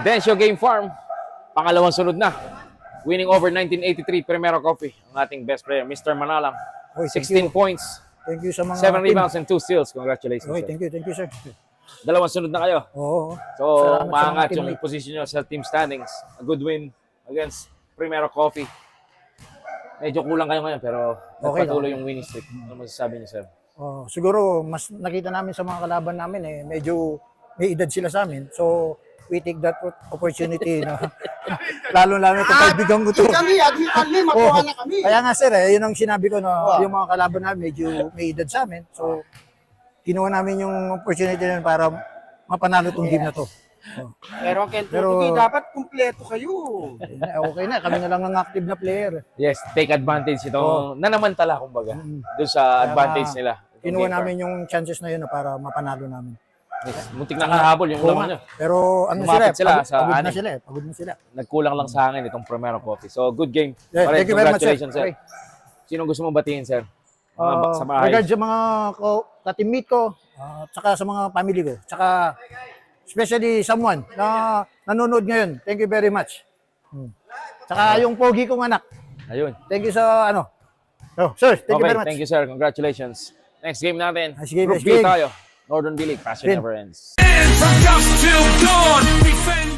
Dencio Game Farm, pangalawang sunod na. Winning over 1983 Primero Coffee, ang ating best player, Mr. Manalang. Oy, 16 points, Thank you sa mga 7 team. rebounds, and 2 steals. Congratulations, Oy, sir. thank you, sir. Dalawang sunod na kayo. Oo. So, Salamat sa mga maangat yung teammate. position nyo sa team standings. A good win against Primero Coffee. Medyo kulang kayo ngayon, pero Okay nagpatuloy yung winning streak. Ano masasabi niyo, sir? Siguro, mas nakita namin sa mga kalaban namin, medyo may edad sila sa amin. So, we take that opportunity na lalo-lalo itong kaibigan ko to. Kami, adhikan matuwa na kami. Kaya nga sir, yun ang sinabi ko na yung mga kalaban namin medyo may edad sa amin. So, kinuha namin yung opportunity na yun para mapanalo tong game na to. Pero ang Ken Pero- Tutuki, dapat kumpleto kayo. Okay na, kami na lang ang active na player. Yes, take advantage ito. Nanamantala, kumbaga. Doon sa advantage nila. Itong Kinuha game namin yung chances na yun na para mapanalo namin. farm. Yes, muntik na hahabol yung Oo laman nga. nyo. Pero ano Lumapit sila, sila sa pagod na anim. sila pagod na sila. Nagkulang lang sa akin itong Primero Coffee. So, good game. Yeah, Pare, thank you very much, sir. congratulations, sir. Okay. Sinong gusto mong batiin, sir? Mga sa bahay. Regards sa mga ka-teammate ko, tsaka sa mga family ko, tsaka especially someone na nanonood ngayon. Thank you very much. Tsaka yung pogi kong anak. Ayun. Thank you sa ano. Oh, sir, thank you Okay, very much. thank you, sir. Congratulations. Next game natin. Next game, Group next B game. tayo. Northern B-League. Passion Win. never ends. From dusk till dawn, defend